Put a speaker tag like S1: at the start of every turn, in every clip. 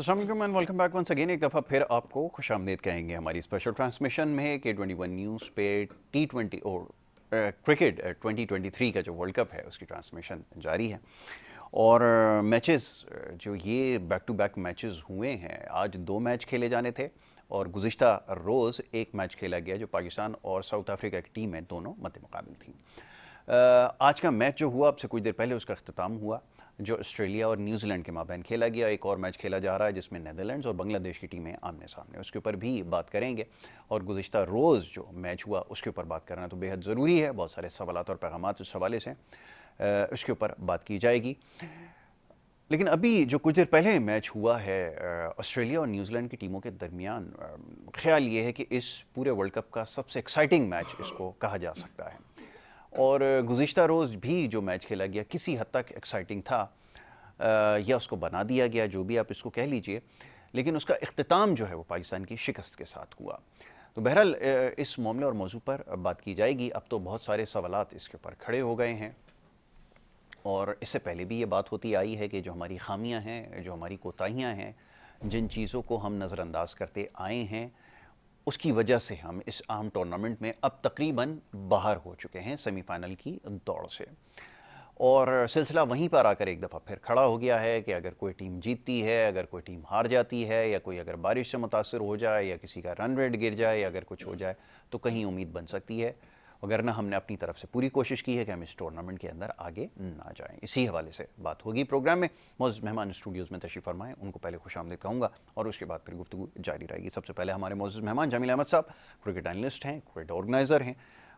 S1: अस्सलाम वालेकुम and welcome back once again. एक दफ़ा फिर आपको खुशामदीद कहेंगे हमारी स्पेशल ट्रांसमिशन में K21 न्यूज़ पे T20 और क्रिकेट 2023 का जो वर्ल्ड कप है उसकी ट्रांसमिशन जारी है। और मैचेस जो ये बैक टू बैक मैचेस हुए हैं, आज 2 मैच खेले जाने थे और गुज़िश्ता रोज़ एक मैच खेला गया जो पाकिस्तान और साउथ अफ्रीका की टीम है, दोनों मद्दे मुकाबिल थी। आज का मैच जो हुआ, अब से कुछ देर पहले उसका अख्ताम हुआ, जो ऑस्ट्रेलिया और न्यूजीलैंड के माबैन खेला गया। एक और मैच खेला जा रहा है जिसमें नेदरलैंड्स और बांग्लादेश की टीमें आमने सामने, उसके ऊपर भी बात करेंगे। और गुज़िश्ता रोज़ जो मैच हुआ उसके ऊपर बात करना तो बेहद ज़रूरी है, बहुत सारे सवालात और पैगामात उस हवाले से उसके ऊपर बात की जाएगी। लेकिन अभी जो कुछ देर पहले मैच हुआ है ऑस्ट्रेलिया और न्यूजीलैंड की टीमों के दरमियान, ख्याल ये है कि इस पूरे वर्ल्ड कप का सबसे एक्साइटिंग मैच इसको कहा जा सकता है। और गुज़िश्ता रोज़ भी जो मैच खेला गया किसी हद तक एक्साइटिंग था, या उसको बना दिया गया, जो भी आप इसको कह लीजिए, लेकिन उसका इख्तिताम जो है वो पाकिस्तान की शिकस्त के साथ हुआ। तो बहरहाल इस मामले और मौजू पर बात की जाएगी। अब तो बहुत सारे सवालात इसके ऊपर खड़े हो गए हैं और इससे पहले भी ये बात होती आई है कि जो हमारी खामियां हैं, जो हमारी कोताहियां हैं, जिन चीज़ों को हम नज़रअंदाज करते आए हैं, उसकी वजह से हम इस अहम टूर्नामेंट में अब तकरीबन बाहर हो चुके हैं सेमीफाइनल की दौड़ से। और सिलसिला वहीं पर आकर एक दफ़ा फिर खड़ा हो गया है कि अगर कोई टीम जीतती है, अगर कोई टीम हार जाती है, या कोई अगर बारिश से मुतासर हो जाए, या किसी का रन रेट गिर जाए, या अगर कुछ हो जाए तो कहीं उम्मीद बन सकती है। अगर ना, हमने अपनी तरफ से पूरी कोशिश की है कि हम इस टूर्नामेंट के अंदर आगे ना जाएं। इसी हवाले से बात होगी प्रोग्राम में। मौजूद मेहमान स्टूडियोज़ में तशरीफ़ फरमाएँ, उनको पहले खुशामदीद कहूँगा और उसके बाद फिर गुफ्तगू जारी रहेगी। सबसे पहले हमारे मौजूद मेहमान जमील अहमद साहब, क्रिकेट एनालिस्ट हैं, क्रिकेट ऑर्गेनाइज़र हैं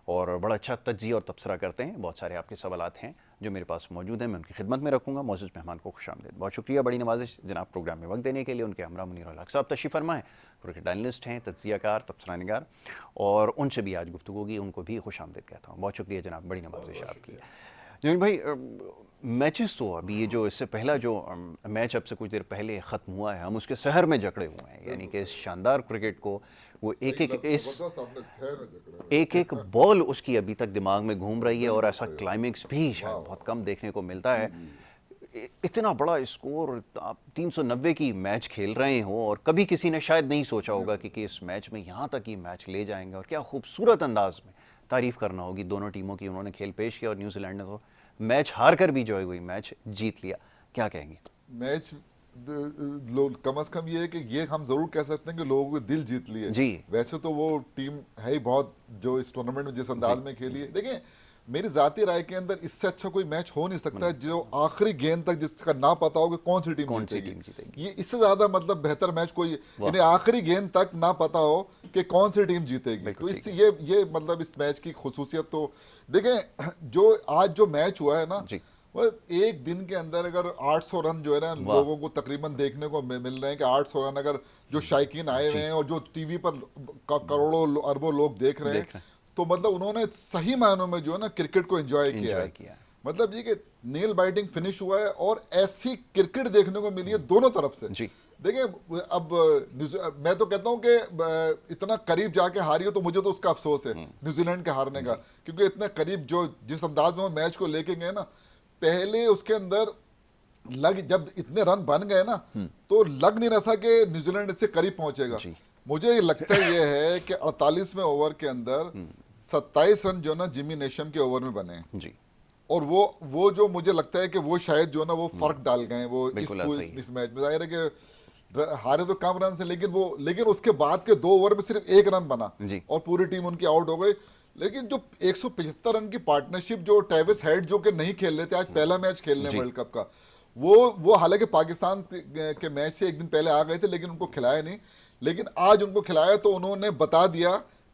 S1: और बड़ा अच्छा तज्ज़िया और तबसरा करते हैं। बहुत सारे आपके सवालात हैं जो मेरे पास मौजूद हैं, मैं उनकी खिदमत में रखूँगा। मौजूद मेहमान को खुशामदीद, बहुत शुक्रिया, बड़ी नवाजिश जनाब प्रोग्राम में वक्त देने के लिए। उनके हमरा मुनीर उल हक साहब तशरीफ़ फरमाएँ, क्रिकेट एनालिस्ट हैं, तज्ज़ियाकार, तबसरा निगार, और उनसे भी आज गुफ्तगू होगी, उनको भी खुशामदीद कहता हूँ। बहुत शुक्रिया जनाब, बड़ी नवाजिश आपकी। जमील भाई, मैचेस तो अभी ये जो इससे पहला जो मैच अब से कुछ देर पहले ख़त्म हुआ है, हम उसके सहर में जकड़े हुए हैं। यानी कि इस शानदार क्रिकेट को वो एक एक बॉल उसकी अभी तक दिमाग में घूम रही है और ऐसा क्लाइमेक्स भी शायद बहुत कम देखने को मिलता है। इतना बड़ा स्कोर, आप 390 की मैच खेल रहे हो और कभी किसी ने शायद नहीं सोचा होगा कि इस मैच में यहाँ तक ये मैच ले जाएंगे। और क्या खूबसूरत अंदाज में तारीफ़ करना होगी दोनों टीमों की, उन्होंने खेल पेश किया और न्यूजीलैंड ने तो मैच हार कर भी जो है वही मैच जीत लिया। क्या कहेंगे?
S2: मैच कम से कम ये है कि ये हम जरूर कह सकते हैं कि लोगों के दिल जीत लिए।
S1: जी
S2: वैसे तो वो टीम है ही बहुत, जो इस टूर्नामेंट में जिस
S1: जी
S2: अंदाज में खेली है। देखिए, मेरी जाती राय के अंदर इससे अच्छा कोई मैच हो नहीं सकता है जो आखिरी गेंद तक जिसका ना पता हो कि कौन सी टीम
S1: कौन सी
S2: जीतेगी।
S1: टीम जीतेगी?
S2: ये इससे ज्यादा मतलब बेहतर मैच कोई, यानी आखिरी गेंद तक ना पता हो कि कौन सी टीम जीतेगी।
S1: बिल्कुल
S2: तो
S1: ठीक
S2: इससे
S1: है
S2: ये मतलब इस मैच की खुसूसियत तो देखें, जो आज जो मैच हुआ है ना,
S1: जी।
S2: वो एक दिन के अंदर अगर 800 रन जो है ना
S1: वाह।
S2: लोगों को तकरीबन देखने को मिल रहे हैं कि 800 रन अगर जो शायकीन आए हुए
S1: जी,
S2: हैं और जो टीवी पर करोड़ों अरबों लोग देख रहे हैं,
S1: देख रहे
S2: तो मतलब उन्होंने सही मायनों में जो है ना क्रिकेट को एंजॉय
S1: हैं,
S2: किया
S1: एंजॉय
S2: है।
S1: किया है।
S2: मतलब ये कि नेल बाइटिंग फिनिश हुआ है और ऐसी क्रिकेट देखने को मिली है दोनों तरफ से।
S1: जी
S2: देखिए, अब मैं तो कहता हूं कि इतना करीब जाके हारी हो तो मुझे तो उसका अफसोस है न्यूजीलैंड के हारने का, क्योंकि इतने करीब जो जिस अंदाज में वो मैच को लेके गए ना, पहले उसके अंदर जब इतने रन बन गए ना, तो लग नहीं रहा था कि न्यूजीलैंड इससे करीब पहुंचेगा।
S1: जी
S2: मुझे लगता ये है कि 48वें ओवर के अंदर 27 रन जो ना जिमी नेशम के ओवर में बने हैं।
S1: जी
S2: और वो जो मुझे लगता है कि वो शायद जो है ना वो फर्क डाल गए हैं वो
S1: बिल्कुल सही है।
S2: इस मैच में। जाहिर है कि हारे तो कम रन से, लेकिन उसके बाद के 2 ओवर में सिर्फ 1 रन बना
S1: जी
S2: और पूरी टीम उनकी आउट हो गई। लेकिन जो 175 रन की पार्टनरशिप जो ट्रेविस हेड जो कि नहीं खेल रहे थे, आज पहला मैच खेल रहे हैं
S1: जी
S2: वर्ल्ड कप का, वो हालांकि पाकिस्तान के मैच से एक दिन पहले आ गए थे लेकिन उनको खिलाया नहीं। लेकिन आज उनको खिलाया तो उन्होंने बता दिया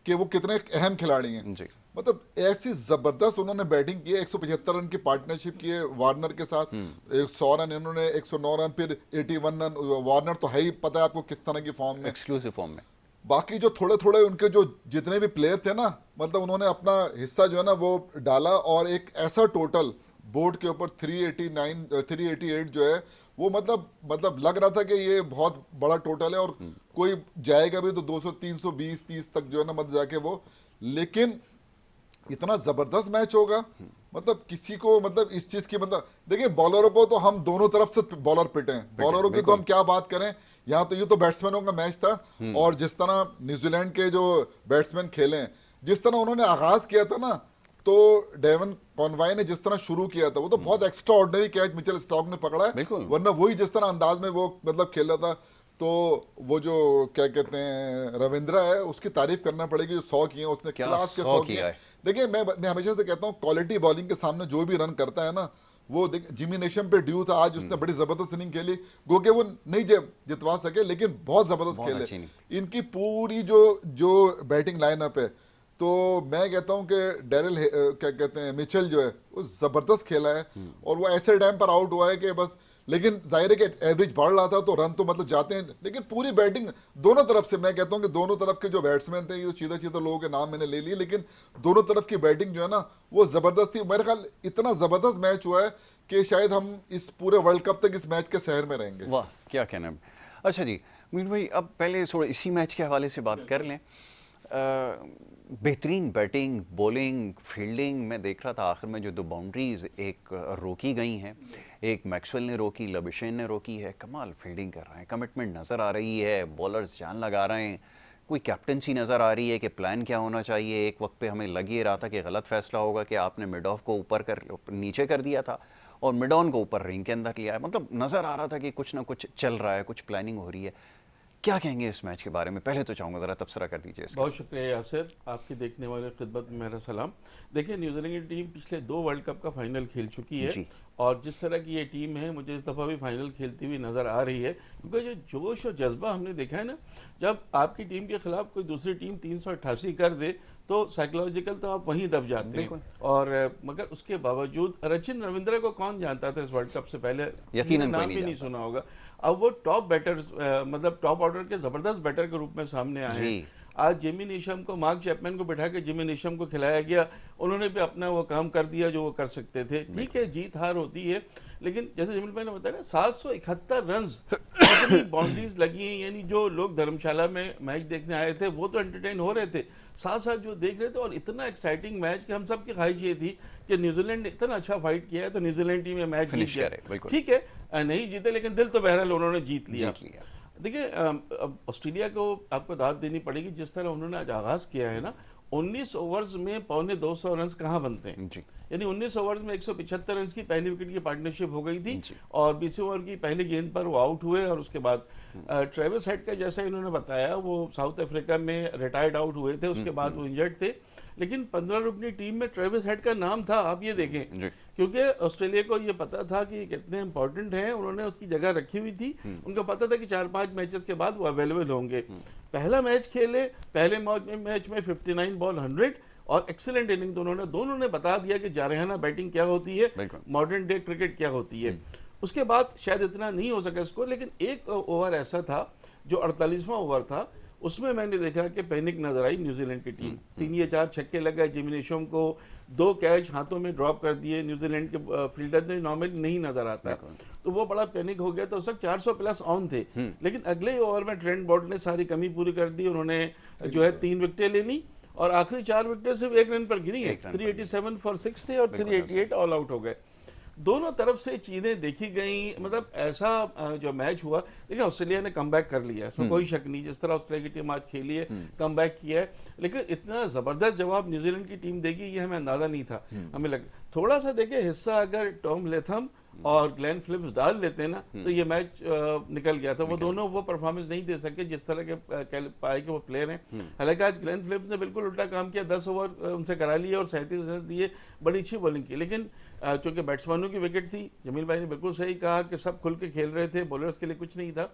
S2: कि वो कितने अहम खिलाड़ी हैं।
S1: जी
S2: मतलब ऐसी जबरदस्त उन्होंने बैटिंग की है, 175 रन की पार्टनरशिप की है वार्नर के साथ, 100 रन इन्होंने, 109 रन, फिर 81 रन। वार्नर तो है ही, पता है आपको किस तरह की फॉर्म में।
S1: एक्सक्लूसिव फॉर्म में।
S2: बाकी जो थोड़े थोड़े उनके जो जितने भी प्लेयर थे ना, मतलब उन्होंने अपना हिस्सा जो है ना वो डाला और एक ऐसा टोटल बोर्ड के ऊपर 389 388 जो है वो, मतलब लग रहा था कि ये बहुत बड़ा टोटल है और कोई जाएगा भी तो 200 320 30 तक जो है ना, मतलब जाके वो। लेकिन इतना जबरदस्त मैच होगा मतलब किसी को मतलब इस चीज की मतलब देखिए बॉलरों को तो हम दोनों तरफ से बॉलर पिटे हैं, बॉलरों की तो हम क्या बात करें। यहाँ तो ये तो बैट्समैनों का मैच था, और जिस तरह न्यूजीलैंड के जो बैट्समैन खेले हैं, जिस तरह उन्होंने आगाज किया था ना, तो डेवन कॉनवाई ने जिस तरह शुरू किया था, वो तो बहुत extra ordinary catch Mitchell stock ने पकड़ा है,
S1: बिल्कुल।
S2: वरना वही जिस तरह अंदाज में वो मतलब खेल रहा था, तो वो जो क्या कहते हैं रविंद्रा है, उसकी तारीफ करना पड़ेगी, जो 100 किए उसने,
S1: क्या
S2: क्लास के
S1: 100
S2: 100
S1: किया
S2: किए।
S1: है।
S2: देखिए मैं हमेशा से कहता हूँ क्वालिटी बॉलिंग के सामने जो भी रन करता है ना, वो देख जिमी नेशम पे ड्यू था, आज उसने बड़ी जबरदस्त इनिंग खेली, गो के वो नहीं जितवा सके, लेकिन बहुत जबरदस्त
S1: बहुत
S2: खेले।
S1: अच्छी
S2: इनकी पूरी जो जो बैटिंग लाइनअप है, तो मैं कहता हूं कि डेरिल क्या कहते हैं मिचेल जो है वो जबरदस्त खेला है, और वो ऐसे टाइम पर आउट हुआ है कि बस, लेकिन जाहिर है कि एवरेज बढ़ रहा था तो रन तो मतलब जाते हैं, लेकिन पूरी बैटिंग दोनों तरफ से, मैं कहता हूं कि दोनों तरफ के जो बैट्समैन थे, ये तो चीता चीता लोगों के नाम मैंने ले लिए, लेकिन दोनों तरफ की बैटिंग जो है ना वो जबरदस्त थी। मेरे ख्याल इतना जबरदस्त मैच हुआ है कि शायद हम इस पूरे वर्ल्ड कप तक इस मैच के शहर में रहेंगे।
S1: वाह क्या कहना है। अच्छा जी मीर भाई, अब पहले थोड़ा इसी मैच के हवाले से बात कर लें। बेहतरीन बैटिंग, बॉलिंग, फील्डिंग मैं देख रहा था। आखिर में जो दो बाउंड्रीज एक रोकी गई हैं, एक मैक्सवेल ने रोकी, लबिशेन ने रोकी है। कमाल फील्डिंग कर रहे हैं, कमिटमेंट नज़र आ रही है, बॉलर्स जान लगा रहे हैं, कोई कैप्टनसी नज़र आ रही है कि प्लान क्या होना चाहिए। एक वक्त पे हमें लग ये रहा था कि गलत फैसला होगा कि आपने मिड ऑफ को नीचे कर दिया था और मिड ऑन को ऊपर रिंग के अंदर लिया है। मतलब नज़र आ रहा था कि कुछ ना कुछ चल रहा है, कुछ प्लानिंग हो रही है। क्या कहेंगे इस मैच के बारे में? पहले तो चाहूँगा ज़रा तबसरा कर दीजिए इसका।
S3: बहुत शुक्रिया यासिर, आपकी देखने वाले खिदमत में मेरा सलाम। देखिए न्यूजीलैंड की टीम पिछले 2 वर्ल्ड कप का फाइनल खेल चुकी है, और जिस तरह की ये टीम है मुझे इस दफ़ा भी फाइनल खेलती हुई नज़र आ रही है, क्योंकि जो जोश और जज्बा हमने देखा है ना, जब आपकी टीम के खिलाफ कोई दूसरी टीम 388 कर दे तो साइकोलॉजिकल तो आप वहीं दब जाते हैं। और मगर उसके बावजूद सचिन रविंद्र को कौन जानता था इस वर्ल्ड कप से पहले,
S1: यकीनन
S3: नाम भी नहीं सुना होगा। अब वो टॉप बैटर्स मतलब टॉप ऑर्डर के जबरदस्त बैटर के रूप में सामने आए हैं। आज जिमी नेशम को, मार्क चैपमैन को बिठा के जिमी नेशम को खिलाया गया, उन्होंने भी अपना वो काम कर दिया जो वो कर सकते थे। ठीक है, जीत हार होती है, लेकिन जैसे जमील भाई ने बताया ना 771 रन बाउंड्रीज लगी हैं, यानी जो लोग धर्मशाला में मैच देखने आए थे वो तो एंटरटेन हो रहे थे, साथ साथ जो देख रहे थे। और इतना एक्साइटिंग मैच कि हम सब की ख्वाहिश ये थी कि न्यूजीलैंड ने इतना अच्छा फाइट किया है तो न्यूजीलैंड टीम में मैच जीत जाए। ठीक है, नहीं जीते लेकिन दिल तो बहरहाल उन्होंने जीत लिया। देखिए अब ऑस्ट्रेलिया को आपको दाद देनी पड़ेगी, जिस तरह उन्होंने आज आगाज किया है ना। 19 ओवर्स में 250 रन कहाँ बनते हैं, यानी 19 ओवर्स में 175 रन की पहली विकेट की पार्टनरशिप हो गई थी, और 20 ओवर की पहली गेंद पर वो आउट हुए। और उसके बाद ट्रेविस हेड का, जैसा इन्होंने बताया, वो साउथ अफ्रीका में रिटायर्ड आउट हुए थे, उसके बाद वो इंजर्ड थे, लेकिन 15 रुकनी टीम में ट्रेविस हेड का नाम था। आप ये देखें, क्योंकि ऑस्ट्रेलिया को ये पता था कि कितने इंपॉर्टेंट हैं, उन्होंने उसकी जगह रखी हुई थी। उनको पता था कि 4-5 मैचेस के बाद वो अवेलेबल होंगे। पहला मैच खेले, पहले मैच में 59 बॉल 100 और एक्सीलेंट इनिंग दोनों ने बता दिया कि जारहाना बैटिंग क्या होती है, मॉडर्न डे क्रिकेट क्या होती है। उसके बाद शायद इतना नहीं हो सका स्कोर, लेकिन एक ओवर ऐसा था जो 48वां ओवर था, उसमें मैंने देखा कि पैनिक नजर आई न्यूजीलैंड की टीम। 3 या 4 छक्के लग गए, जिमी नेशम को 2 कैच हाथों में ड्रॉप कर दिए न्यूजीलैंड के फील्डर ने, नॉर्मली नहीं नजर आता, तो वो बड़ा पैनिक हो गया। तो उस वक्त 400 प्लस ऑन थे, लेकिन अगले ओवर में ट्रेंट बोल्ट ने सारी कमी पूरी कर दी। उन्होंने जो है 3 विकेटें ले ली और आखिरी 4 विकेटें सिर्फ 1 रन पर गिरी है। 387 फॉर 6 थे और 388 ऑल आउट हो गए। दोनों तरफ से चीजें देखी गई, मतलब ऐसा जो मैच हुआ। देखिए ऑस्ट्रेलिया ने कमबैक कर लिया, इसमें कोई शक नहीं, जिस तरह ऑस्ट्रेलिया की टीम आज खेली है, कमबैक किया है, लेकिन इतना जबरदस्त जवाब न्यूजीलैंड की टीम देगी ये हमें अंदाजा नहीं था। हमें लगा थोड़ा सा, देखिए हिस्सा अगर टॉम लेथम और ग्लेन फिलिप्स डाल लेते ना तो ये मैच निकल गया था। वो दोनों वो परफॉर्मेंस नहीं दे सके जिस तरह के पाए के वो प्लेयर हैं। हालांकि आज ग्लेन फिलिप्स ने बिल्कुल उल्टा काम किया, 10 ओवर उनसे करा लिए और 37 रन दिए, बड़ी अच्छी बॉलिंग की। लेकिन चूंकि बैट्समैनों की विकेट थी, जमील भाई ने बिल्कुल सही कहा कि सब खुल के खेल रहे थे, बॉलर्स के लिए कुछ नहीं था,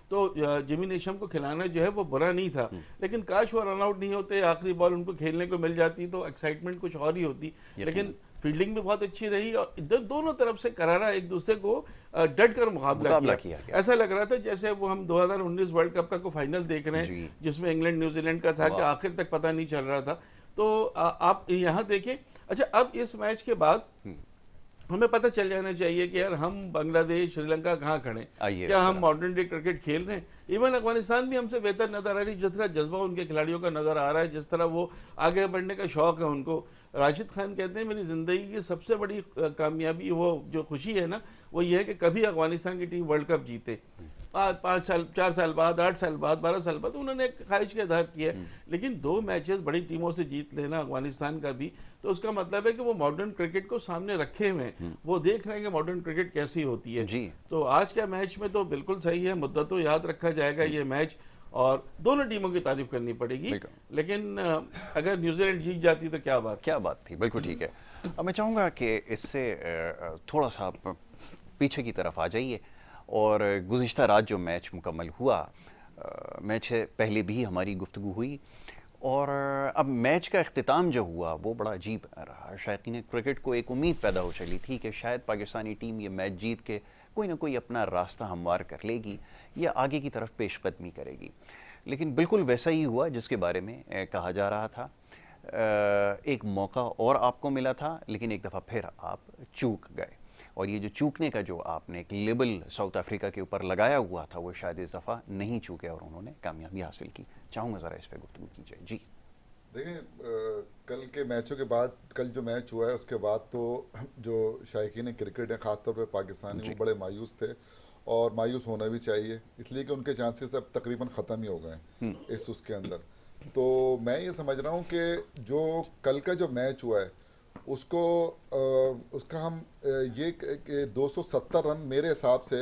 S3: तो जिमी नेशम को खिलाना जो है वो बुरा नहीं था। लेकिन काश वो रन आउट नहीं होते, आखिरी बॉल उनको खेलने को मिल जाती तो एक्साइटमेंट कुछ और ही होती। लेकिन फील्डिंग भी बहुत अच्छी रही और दोनों तरफ से करारा एक दूसरे को डट कर मुकाबला किया। ऐसा लग रहा था जैसे वो हम 2019 वर्ल्ड कप का फाइनल देख रहे हैं, जिसमें इंग्लैंड न्यूजीलैंड का था कि आखिर तक पता नहीं चल रहा था। तो आप यहाँ देखें। अच्छा, अब इस मैच के बाद हमें पता चल जाना चाहिए कि यार हम बांग्लादेश, श्रीलंका कहाँ खड़े, क्या हम मॉडर्न डे क्रिकेट खेल रहे हैं। इवन अफगानिस्तान भी हमसे बेहतर नजर आ रही, जिस तरह जज्बा उनके खिलाड़ियों का नजर आ रहा है, जिस तरह वो आगे बढ़ने का शौक है उनको। राशिद खान कहते हैं मेरी ज़िंदगी की सबसे बड़ी कामयाबी, वो जो खुशी है ना, वो ये है कि कभी अफगानिस्तान की टीम वर्ल्ड कप जीते। आज 5 साल, 4 साल बाद, 8 साल बाद, 12 साल बाद उन्होंने एक ख्वाहिश का इजहार किया है। लेकिन 2 मैचेस बड़ी टीमों से जीत लेना अफगानिस्तान का भी, तो उसका मतलब है कि वो मॉडर्न क्रिकेट को सामने रखे हुए हैं, वो देख रहे हैं कि मॉडर्न क्रिकेट कैसी होती है
S1: जी।
S3: तो आज के मैच में तो बिल्कुल सही है, मुद्दा तो याद रखा जाएगा ये मैच, और दोनों टीमों की तारीफ करनी पड़ेगी। लेकिन अगर न्यूजीलैंड जीत जाती तो क्या बात
S1: थी। बिल्कुल ठीक है। अब मैं चाहूँगा कि इससे थोड़ा सा आप पीछे की तरफ आ जाइए और गुज़िश्ता रात जो मैच मुकम्मल हुआ, मैच से पहले भी हमारी गुफ्तगू हुई, और अब मैच का इख्तिताम जो हुआ वो बड़ा अजीब रहा। शायकीन क्रिकेट को एक उम्मीद पैदा हो चली थी कि शायद पाकिस्तानी टीम ये मैच जीत के कोई ना कोई अपना रास्ता हमवार कर लेगी या आगे की तरफ पेशकदमी करेगी, लेकिन बिल्कुल वैसा ही हुआ जिसके बारे में कहा जा रहा था। एक मौका और आपको मिला था, लेकिन एक दफ़ा फिर आप चूक गए, और ये जो चूकने का जो आपने एक लेबल साउथ अफ्रीका के ऊपर लगाया हुआ था वो शायद इस दफ़ा नहीं चूके और उन्होंने कामयाबी हासिल की। चाहूँगा ज़रा इस पर गुफ्तगू कीजिए। जी
S2: देखिए, कल के मैचों के बाद, कल जो मैच हुआ है उसके बाद तो जो शायकीन क्रिकेट है ख़ासतौर पर पाकिस्तानी, वो बड़े मायूस थे, और मायूस होना भी चाहिए, इसलिए कि उनके चांसेस अब तकरीबन ख़त्म ही हो गए हैं इस उसके अंदर। तो मैं ये समझ रहा हूँ कि जो कल का जो मैच हुआ है उसको उसका हम ये कि 270 रन मेरे हिसाब से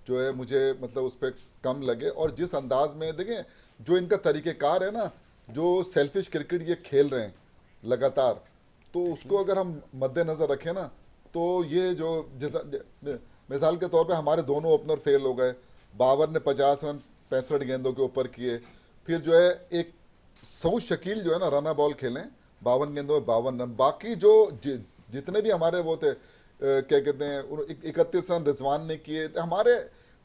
S2: जो है मुझे मतलब उस पर कम लगे, और जिस अंदाज में देखें जो इनका तरीक़ेकार है ना, जो सेल्फिश क्रिकेट ये खेल रहे हैं लगातार, तो उसको अगर हम मद्देनज़र रखें ना, तो ये जो जैसा मिसाल के तौर पे हमारे दोनों ओपनर फेल हो गए, बाबर ने 50 रन 65 गेंदों के ऊपर किए, फिर जो है एक सऊद शकील जो है ना रना बॉल खेलें 52 गेंदों में 52 रन, बाकी जो जितने भी हमारे वो थे क्या कहते हैं 31 रन रिजवान ने किए, हमारे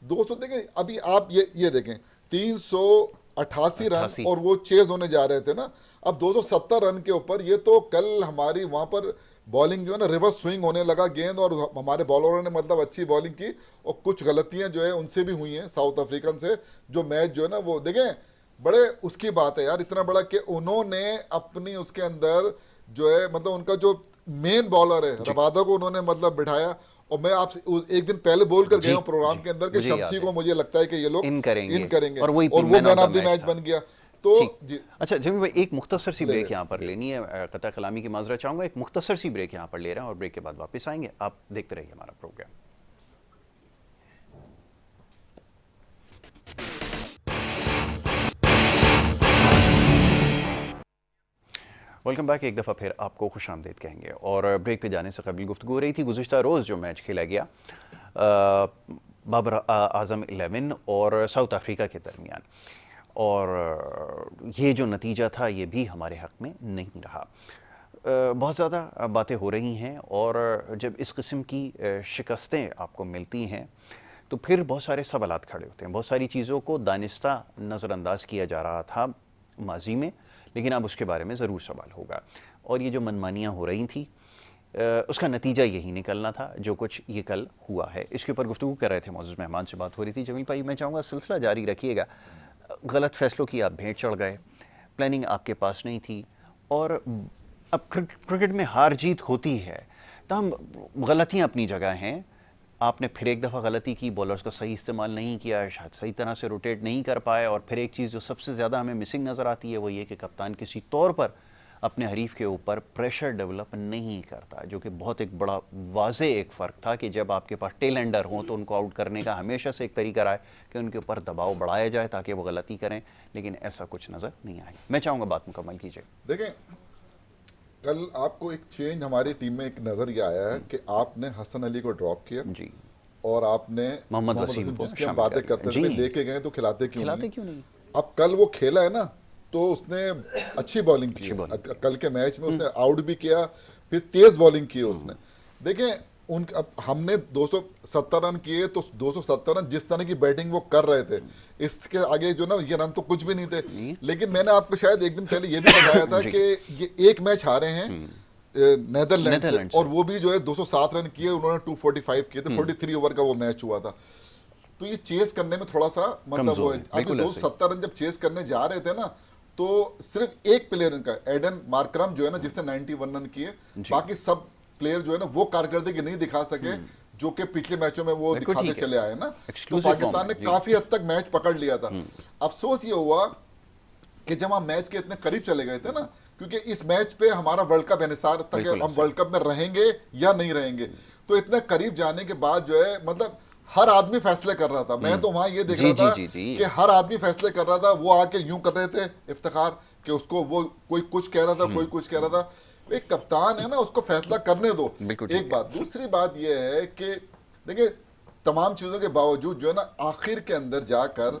S2: 200 देखें, अभी आप ये देखें 388 रन और वो चेज होने जा रहे थे ना, अब 270 रन के ऊपर, ये तो कल हमारी वहाँ पर बॉलिंग जो है ना रिवर्स स्विंग होने लगा गेंद, और हमारे बॉलरों ने मतलब अच्छी बॉलिंग की, और कुछ गलतियां जो है उनसे भी हुई हैं साउथ अफ्रीकन से, जो मैच जो है ना वो देखें बड़े उसकी बात है यार, इतना बड़ा कि उन्होंने अपनी उसके अंदर जो है मतलब उनका जो मेन बॉलर है रबादा को उन्होंने मतलब बिठाया, और मैं आपसे एक दिन पहले बोल कर गया हूँ प्रोग्राम के अंदर कि शमसी को मुझे लगता है कि ये लोग इन करेंगे, और वो मैन ऑफ द मैच बन गया। तो जी
S1: अच्छा जमील भाई, एक मुख्तसर सी ब्रेक यहाँ पर लेनी है, कता कलामी की माजरा चाहूँगा, एक मुख्तसर सी ब्रेक यहाँ पर ले रहे हैं और ब्रेक के बाद वापस आएंगे। आप देखते रहिए हमारा प्रोग्राम। Welcome back. एक दफ़ा फिर आपको खुश आमदीद कहेंगे, और ब्रेक पे जाने से कबल गुफ्तगू हो रही थी गुज़िश्ता रोज़ जो मैच खेला गया बाबर आज़म 11 और साउथ अफ्रीका के दरमियान, और ये जो नतीजा था ये भी हमारे हक़ में नहीं रहा। बहुत ज़्यादा बातें हो रही हैं, और जब इस किस्म की शिकस्तें आपको मिलती हैं तो फिर बहुत सारे सवालात खड़े होते हैं। बहुत सारी चीज़ों को दानिस्ता नज़रअंदाज किया जा रहा था माजी में, लेकिन अब उसके बारे में ज़रूर सवाल होगा, और ये जो मनमानियाँ हो रही थी उसका नतीजा यही निकलना था जो कुछ ये कल हुआ है। इसके ऊपर गुफ्तगू कर रहे थे, मौजूद मेहमान से बात हो रही थी। जमील भाई, मैं चाहूँगा सिलसिला जारी रखिएगा। गलत फैसलों की आप भेंट चढ़ गए, प्लानिंग आपके पास नहीं थी, और अब क्रिकेट में हार जीत होती है, तमाम गलतियाँ अपनी जगह हैं। आपने फिर एक दफ़ा गलती की, बॉलर्स का सही इस्तेमाल नहीं किया, शायद सही तरह से रोटेट नहीं कर पाए, और फिर एक चीज़ जो सबसे ज़्यादा हमें मिसिंग नज़र आती है वो ये कि कप्तान किसी तौर पर अपने हरीफ के ऊपर प्रेशर डेवलप नहीं करता, जो कि बहुत एक बड़ा वाज़े एक फ़र्क था कि जब आपके पास टेल एंडर हों तो उनको आउट करने का हमेशा से एक तरीका रहा है कि उनके ऊपर दबाव बढ़ाया जाए ताकि वो गलती करें, लेकिन ऐसा कुछ नज़र नहीं आया। मैं चाहूँगा बात मुकम्मल कीजिए।
S2: देखें, कल आपको एक चेंज हमारी टीम में एक नज़र ये आया है कि आपने हसन अली को ड्रॉप किया
S1: जी,
S2: और आपने
S1: मोहम्मद वसीम
S2: जिसकी हम बातें करते थे लेके गए तो खिलाते क्यों नहीं? अब कल वो खेला है ना, तो उसने अच्छी बॉलिंग की है। कल के मैच में उसने आउट भी किया, फिर तेज बॉलिंग की उसने। देखें अब हमने 270 रन किए, तो 270 रन जिस तरह की बैटिंग वो कर रहे थे, इसके आगे जो ना ये रन तो कुछ भी नहीं थे। लेकिन मैंने आपको शायद एक दिन पहले ये भी बताया था कि ये एक मैच हारे हैं नेदरलैंड से, और वो भी जो है 207 रन किए, उन्होंने 245 किए थे, 43 ओवर का वो मैच हुआ था। तो ये चेस करने में थोड़ा सा मतलब वो
S1: कमजोर है,
S2: अभी
S1: बिल्कुल ऐसे ही।
S2: 270 रन जब चेस करने जा रहे थे ना, तो सिर्फ एक प्लेयर इनका एडन मार्करम जो है ना जिसने 91 रन किए, बाकी सब प्लेयर जो है ना वो कारकर्दगी नहीं दिखा सके जो कि पिछले मैचों में वो
S1: बिल्कुल
S2: दिखाते
S1: ठीक है।
S2: चले आए ना। तो
S1: Exclusive
S2: पाकिस्तान
S1: form
S2: ने
S1: है, जी।
S2: काफी हद तक मैच पकड़ लिया था। अफसोस ये हुआ कि जब हम मैच के इतने करीब चले गए थे ना, क्योंकि इस मैच पे हमारा वर्ल्ड कप इन्हिसार था कि
S1: बिल्कुल
S2: हम
S1: ऐसा।
S2: वर्ल्ड कप में रहेंगे या नहीं रहेंगे। तो इतने करीब जाने के बाद जो है मतलब हर आदमी फैसले कर रहा था। मैं तो वहां ये देख
S1: जी,
S2: रहा
S1: जी,
S2: था
S1: जी, जी।
S2: कि हर आदमी फैसले कर रहा था। वो आके यूं कर रहे थे इफ्तिखार कि उसको वो कोई कुछ कह रहा था, कोई कुछ कह रहा था। एक कप्तान है ना, उसको फैसला करने दो।
S1: बिल्कुल ठीक
S2: एक बात, दूसरी बात ये है कि देखिए तमाम चीजों के बावजूद जो है ना आखिर के अंदर जाकर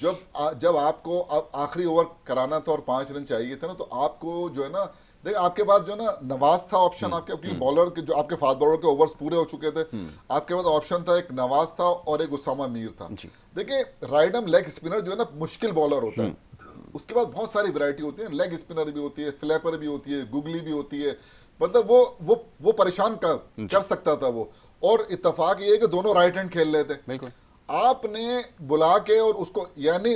S2: जब आपको अब आखिरी ओवर कराना था और 5 रन चाहिए थे ना, तो आपको जो है ना देखिए आपके पास जो है ना नवाज था ऑप्शन, आपके क्योंकि बॉलर के जो आपके फास्ट बॉलर के ओवर्स पूरे हो चुके थे, आपके पास ऑप्शन था एक नवाज था और एक उसामा मीर था।
S1: जी।
S2: देखिए राइट आर्म लेग स्पिनर जो है ना मुश्किल बॉलर होता है। उसके बाद बहुत सारी वैरायटी होती है, लेग स्पिनर भी होती है, फ्लैपर भी होती है, गुगली भी होती है। मतलब वो परेशान कर सकता था वो। और इत्तेफाक ये है कि दोनों राइट हैंड खेल रहे थे।
S1: बिल्कुल
S2: आपने बुला के और उसको यानी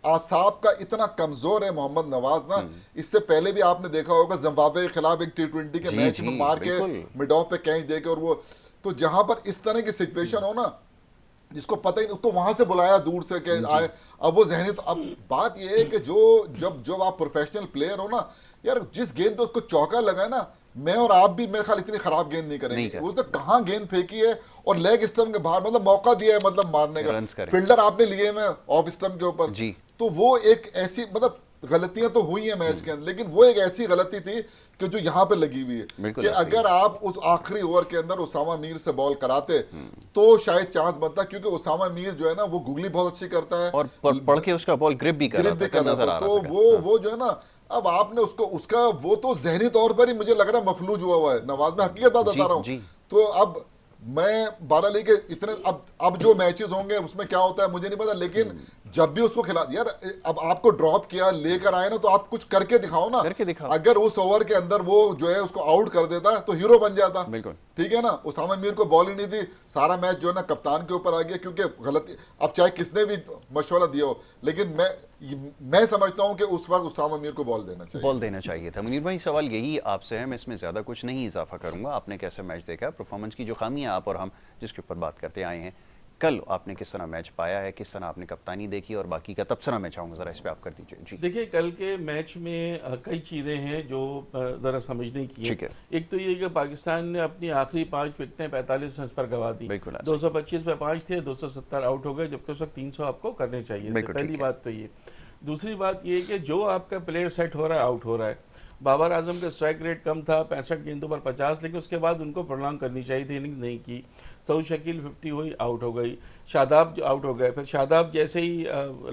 S2: आसाब का इतना कमजोर है मोहम्मद नवाज ना। इससे पहले भी आपने देखा होगा जिम्बाब्वे के खिलाफ एक T20 के
S1: जी,
S2: मैच
S1: जी,
S2: में मार के
S1: बिल्कुल।
S2: मिड ऑफ पे कैच दे के, और वो तो जहां पर इस तरह की सिचुएशन हो ना जिसको पता ही नहीं, उसको वहां से बुलाया दूर से कि आए। अब वो जहनी तो अब बात ये है कि जब आप प्रोफेशनल प्लेयर हो ना यार, जिस गेंद पे उसको चौका लगा है ना, मैं और आप भी मेरे ख्याल इतनी खराब गेंद नहीं
S1: नहीं
S2: करेंगे।
S1: कर
S2: उसने कहाँ गेंद फेंकी है और लेग स्टंप के बाहर मतलब मौका दिया है मतलब मारने का।
S1: रन्स करें।
S2: फील्डर आपने लिए में ऑफ स्टंप के ऊपर।
S1: जी।
S2: तो वो एक ऐसी मतलब गलतियां तो हुई हैं मैच के अंदर, लेकिन वो एक ऐसी गलती थी कि जो यहाँ पे लगी हुई है
S1: बिल्कुल
S2: कि
S1: ऐसे ही।
S2: अगर आप उस आखिरी ओवर के अंदर उसामा मीर से बॉल कराते तो शायद चांस बनता, क्योंकि उसामा मीर जो है ना वो गुगली बहुत अच्छी करता है
S1: और पढ़ के उसका बॉल ग्रिप भी कर
S2: ग्रिप
S1: रहा
S2: भी
S1: था,
S2: कर
S1: कल
S2: रहा
S1: नजर
S2: था।
S1: आ रहा
S2: तो
S1: था।
S2: वो जो है ना, अब आपने उसको उसका वो तो जहनी तौर पर ही मुझे लग रहा है मफलूज हुआ है नवाज। में हकीकत बात
S1: जी,
S2: बता रहा हूँ।
S1: जी।
S2: तो अब मैं 12 लीग के इतने अब जो मैचेस होंगे उसमें क्या होता है मुझे नहीं पता, लेकिन जब भी उसको खिला यार, अब आपको ड्रॉप किया लेकर आए ना, तो आप कुछ करके दिखाओ ना।
S1: करके दिखाओ।
S2: अगर उस ओवर के अंदर वो जो है उसको आउट कर देता तो हीरो बन जाता।
S1: बिल्कुल।
S2: ठीक है ना, उसामा मीर को बॉल ही नहीं थी, सारा मैच जो है ना कप्तान के ऊपर आ गया, क्योंकि गलती अब चाहे किसने भी मशवरा दिया हो, लेकिन मैं समझता हूं कि उस वक्त उसामा मीर को बॉल देना चाहिए।
S1: बॉल देना चाहिए था। मुनीर भाई सवाल यही आपसे है, मैं इसमें ज़्यादा कुछ नहीं इजाफा करूंगा। आपने कैसा मैच देखा, परफॉर्मेंस की जो खामियां आप और हम जिसके ऊपर बात करते आए हैं, कल आपने किस तरह मैच पाया है, किस तरह आपने कप्तानी देखी, और बाकी का तबसरा मैं चाहूँगा ज़रा इस पर आप कर दीजिए। जी
S3: देखिए कल के मैच में कई चीज़ें हैं जो ज़रा समझने की
S1: ठीक है।
S3: एक तो ये कि पाकिस्तान ने अपनी आखिरी 5 विकेटें 45 रन पर गंवा दी।
S1: बिल्कुल ऐसे।
S3: 225 पे 5 थे, 270 आउट हो गए, जबकि उस वक्त 300 आपको करने चाहिए थे।
S1: बिल्कुल
S3: पहली
S1: ठीक है।
S3: बात तो ये। दूसरी बात ये कि जो आपका प्लेयर सेट हो रहा है आउट हो रहा है। बाबर आजम का स्ट्राइक रेट कम था 65 गेंदों पर 50, लेकिन उसके बाद उनको प्रोलॉन्ग करनी चाहिए थी, इनिंग्स नहीं की। सऊद शकील 50 हुई, आउट हो गई। शादाब जो आउट हो गए, फिर शादाब जैसे ही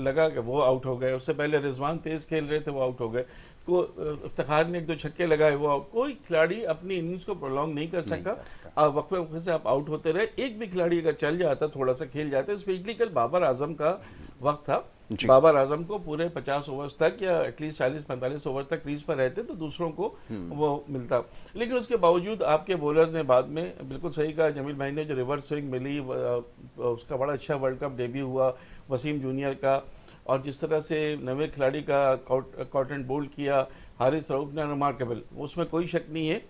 S3: लगा कि वो आउट हो गए। उससे पहले रिजवान तेज खेल रहे थे, वो आउट हो गए। को इफ्तिखार ने 1-2 छक्के लगाए, वो आउट। कोई खिलाड़ी अपनी इनिंग्स को प्रोलॉन्ग नहीं कर सका। वक्फे वक्फे से आप आउट होते रहे। एक भी खिलाड़ी अगर चल जाता, थोड़ा सा खेल जाता, स्पेशली कल बाबर आजम का वक्त था। बाबर आजम को पूरे 50 ओवर्स तक या एटलीस्ट 40-45 ओवर तक क्रीज पर रहते तो दूसरों को वो मिलता। लेकिन उसके बावजूद आपके बॉलर्स ने बाद में बिल्कुल सही कहा, जमील भाई ने, जो रिवर्स स्विंग मिली, उसका बड़ा अच्छा वर्ल्ड कप डेब्यू हुआ वसीम जूनियर का। और जिस तरह से नवे खिलाड़ी का कॉट एंड बोल्ड किया हारिस रऊफ ने, रिमार्केबल, उसमें कोई शक नहीं है।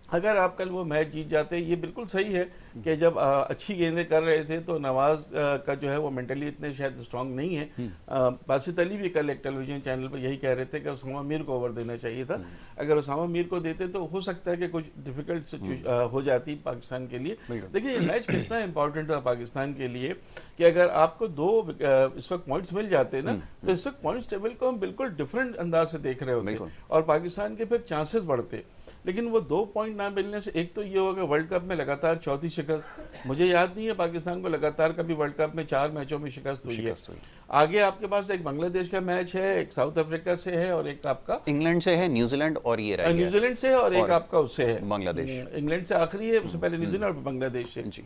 S3: अगर आप कल वो मैच जीत जाते, ये बिल्कुल सही है कि जब अच्छी गेंदें कर रहे थे तो नवाज का जो है वो मेंटली इतने शायद स्ट्रांग नहीं है। बासित अली भी कल एक टेलीविजन चैनल पर यही कह रहे थे कि उसामा मीर को ओवर देना चाहिए था। अगर उसामा मीर को देते तो हो सकता है कि कुछ डिफिकल्ट हो जाती पाकिस्तान के लिए। देखिए ये मैच कितना इंपॉर्टेंट था पाकिस्तान के लिए कि अगर आपको 2 इस वक्त पॉइंट्स मिल जाते ना, तो इस वक्त पॉइंट्स टेबल को हम बिल्कुल डिफरेंट अंदाज से देख रहे होते और पाकिस्तान के फिर चांसेस बढ़ते। लेकिन वो 2 पॉइंट ना मिलने से एक तो ये होगा वर्ल्ड कप में लगातार चौथी शिकस्त। मुझे याद नहीं है पाकिस्तान को लगातार कभी वर्ल्ड कप में 4 मैचों में शिकस्त हुई है। आगे आपके पास एक बांग्लादेश का मैच है, एक साउथ अफ्रीका से है और एक आपका
S1: इंग्लैंड से है, न्यूजीलैंड और ये रह गया
S3: न्यूजीलैंड से है और एक आपका उससे है
S1: बांग्लादेश।
S3: इंग्लैंड से आखिरी है, उससे पहले न्यूजीलैंड और बांग्लादेश से।
S1: जी।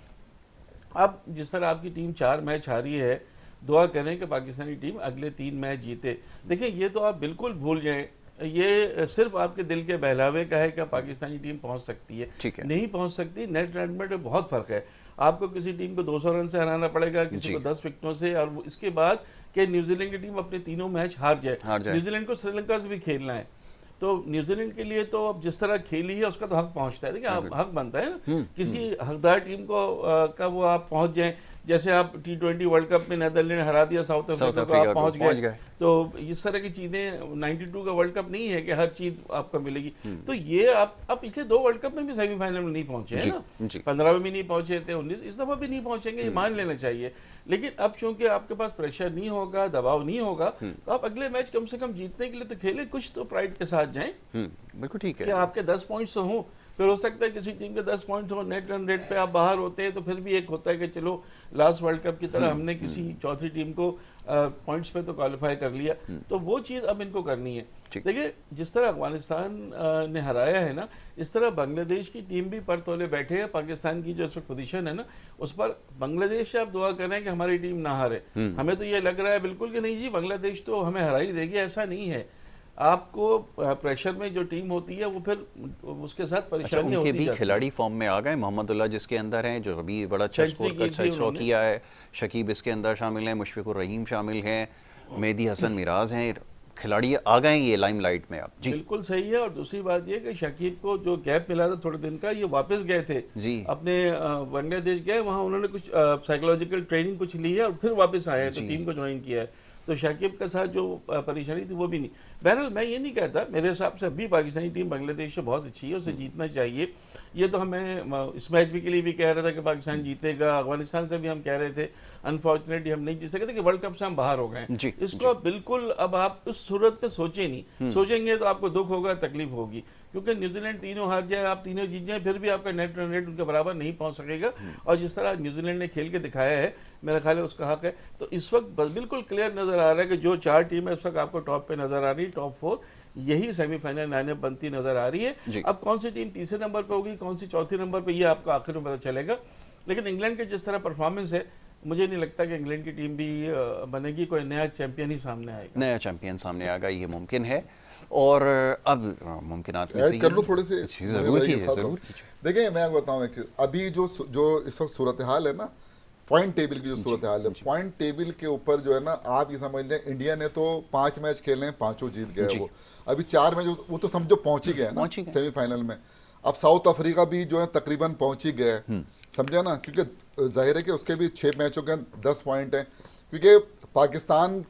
S3: अब जिस तरह आपकी टीम 4 मैच हारी है, दुआ करें कि पाकिस्तानी टीम अगले 3 मैच जीते। देखिए ये तो आप बिल्कुल भूल जाएं, ये सिर्फ आपके दिल के बहलावे का है कि पाकिस्तानी टीम पहुंच सकती है, नहीं पहुंच सकती। नेट रन में बहुत फर्क है। आपको किसी टीम को 200 रन से हराना पड़ेगा, किसी को 10 विकेटों से, और इसके बाद कि न्यूजीलैंड की टीम अपने तीनों मैच हार जाए। न्यूजीलैंड को श्रीलंका से भी खेलना है, तो न्यूजीलैंड के लिए तो अब जिस तरह खेली है उसका तो हक पहुंचता है। देखिए हक बनता है ना, किसी हकदार टीम को का वो आप पहुंच जाएं। जैसे आप T20 वर्ल्ड कप में नीदरलैंड ने हरा दिया साउथ अफ्रीका को, आप पहुंच गए। तो इस तरह की चीजें 92 का वर्ल्ड कप नहीं है कि हर चीज आपको मिलेगी। तो ये आप पिछले 2 वर्ल्ड कप में भी सेमीफाइनल में नहीं पहुंचे हैं ना, 15 में भी नहीं पहुंचे थे, 19 इस दफा भी नहीं पहुंचेंगे, ये मान लेना चाहिए। लेकिन अब चूंकि आपके पास प्रेशर नहीं होगा, दबाव नहीं होगा, तो आप अगले मैच कम से कम जीतने के लिए तो खेलें, कुछ तो प्राइड के साथ जाएं।
S2: बिल्कुल ठीक है
S3: कि आपके 10 पॉइंट्स तो हों। फिर हो सकता है किसी टीम के 10 पॉइंट हो, नेट रन रेट पे आप बाहर होते हैं, तो फिर भी एक होता है कि चलो लास्ट वर्ल्ड कप की तरह हमने किसी चौथी टीम को पॉइंट्स पे तो क्वालिफाई कर लिया। तो वो चीज़ अब इनको करनी है। देखिए जिस तरह अफगानिस्तान ने हराया है ना, इस तरह बांग्लादेश की टीम भी पर तोले बैठे है। पाकिस्तान की जो इस वक्त पोजीशन है ना, उस पर बांग्लादेश से आप दुआ करें कि हमारी टीम ना हारे। हमें तो ये लग रहा है बिल्कुल कि नहीं जी बांग्लादेश तो हमें हरा ही देगी, ऐसा नहीं है। आपको प्रेशर में जो टीम होती है वो फिर उसके साथ परेशानी होती
S1: भी खिलाड़ी फॉर्म में आ गए। मोहम्मदुल्लाह जिसके अंदर हैं, जो अभी बड़ा अच्छा स्कोर कर 600 किया है। शकीब इसके अंदर शामिल हैं, मुशफिकुर रहीम शामिल हैं, मेहदी हसन मिराज हैं। खिलाड़ी आ गए ये लाइमलाइट में। आप जी
S3: बिल्कुल सही है। और दूसरी बात ये कि शकीब को जो गैप मिला था थोड़े दिन का, ये वापस गए थे
S1: जी
S3: अपने बांग्लादेश गए, वहाँ उन्होंने कुछ साइकोलॉजिकल ट्रेनिंग कुछ ली है और फिर वापस आए हैं, तो टीम को ज्वाइन किया है। तो शाकिब के साथ जो परेशानी थी वो भी नहीं। बहरहाल मैं ये नहीं कहता, मेरे हिसाब से अभी पाकिस्तानी टीम बांग्लादेश से बहुत अच्छी है, उसे जीतना चाहिए। ये तो हमें इस मैच भी के लिए भी कह रहा था कि पाकिस्तान जीतेगा, अफगानिस्तान से भी हम कह रहे थे, अनफॉर्चुनेटली हम नहीं जीत सके थे कि वर्ल्ड कप से हम बाहर हो गए। इसको बिल्कुल अब आप उस सूरत पे सोचे नहीं, सोचेंगे तो आपको दुख होगा, तकलीफ होगी, क्योंकि न्यूजीलैंड तीनों हार जाए, आप तीनों जीत जाए, फिर भी आपका नेट रन रेट उनके बराबर नहीं पहुंच सकेगा। और जिस तरह न्यूजीलैंड ने खेल के दिखाया है, मेरा ख्याल है उसका हक है। तो इस वक्त बिल्कुल क्लियर नजर आ रहा है कि जो 4 टीमें इस वक्त आपको टॉप पे नजर आ रही है, टॉप 4, यही सेमीफाइनल लाइनअप बनती नजर आ रही है। अब कौन सी टीम तीसरे नंबर पे होगी, कौन सी चौथे नंबर पे, ये आपको आखिर में पता चलेगा। लेकिन इंग्लैंड के जिस तरह परफॉर्मेंस है, मुझे नहीं लगता कि इंग्लैंड की टीम भी बनेगी, कोई नया चैंपियन ही सामने आएगा।
S1: नया चैंपियन सामने आएगा, ये मुमकिन है। और अब मुमकिनात में
S2: कर लो थोड़े से,
S1: जरूर कीजिए।
S2: देखिए मैं बताऊं एक चीज, अभी जो इस वक्त सूरत हाल है ना, पॉइंट टेबल की जो सूरत हाल है, पॉइंट टेबल के ऊपर जो है ना, आप ये समझ लें इंडिया ने तो 5 मैच खेले हैं, 5 जीत गए। वो अभी 4 मैच वो तो समझो पहुंच ही गए ना सेमीफाइनल में। अब साउथ अफ्रीका भी जो है तकरीबन पहुंच ही गया है, समझे ना, क्योंकि जाहिर है कि उसके भी 6 मैचों के 10 पॉइंट हैं। क्योंकि पाकिस्तान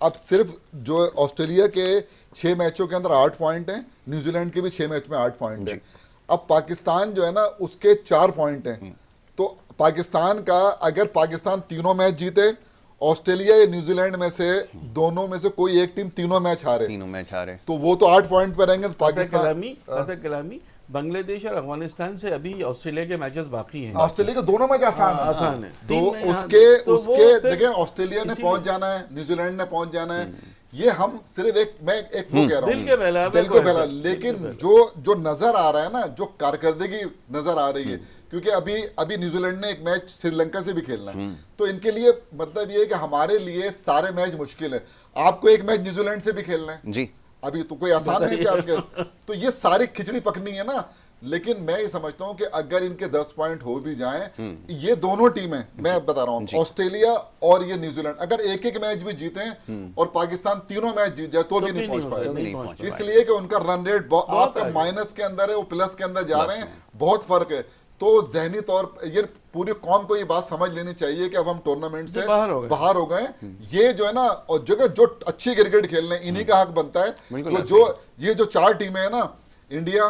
S2: अब सिर्फ जो ऑस्ट्रेलिया के 6 मैचों के अंदर 8 पॉइंट हैं, न्यूजीलैंड के भी 6 मैच में 8 पॉइंट हैं। अब पाकिस्तान जो है ना उसके 4 पॉइंट हैं। तो पाकिस्तान का, अगर पाकिस्तान तीनों मैच जीते, ऑस्ट्रेलिया या न्यूजीलैंड में से दोनों में से कोई एक टीम तीनों मैच हारे, तो वो तो 8 पॉइंट पर रहेंगे। तो
S3: पाकिस्तान बांग्लादेश और अफगानिस्तान से अभी ऑस्ट्रेलिया के मैचेस बाकी हैं।
S2: ऑस्ट्रेलिया के दोनों मैच आसान है। तो उसके देखिए ऑस्ट्रेलिया ने पहुंच जाना है, न्यूजीलैंड ने पहुंच जाना है। ये हम सिर्फ मैं एक वो कह रहा हूँ, दिल को बहला। लेकिन जो नजर आ रहा है ना, जो कारकर्दगी नजर आ रही है, क्योंकि अभी न्यूजीलैंड ने एक मैच श्रीलंका से भी खेलना है, तो इनके लिए मतलब ये है कि हमारे लिए सारे मैच मुश्किल है। आपको एक मैच न्यूजीलैंड से भी खेलना है जी, अभी तो कोई आसान मैच है आपके। तो ये सारी खिचड़ी पकनी है ना। लेकिन मैं ये समझता हूं कि अगर इनके 10 पॉइंट हो भी जाएं, ये दोनों टीमें, मैं बता रहा हूं, ऑस्ट्रेलिया और ये न्यूजीलैंड, अगर एक एक मैच भी जीते और पाकिस्तान तीनों मैच जीत जाए तो भी नहीं पहुंच पाएगा। इसलिए कि उनका रन रेट आपका माइनस के अंदर है, वो प्लस के अंदर जा रहे हैं, बहुत फर्क है। तो जहनी तौर पर ये पूरी कौम को ये बात समझ लेनी चाहिए कि अब हम टूर्नामेंट से बाहर हो गए। ये जो है ना, और जो अच्छी क्रिकेट खेल रहे हैं, इन्हीं का हक बनता है। तो ये जो 4 टीमें हैं ना, इंडिया,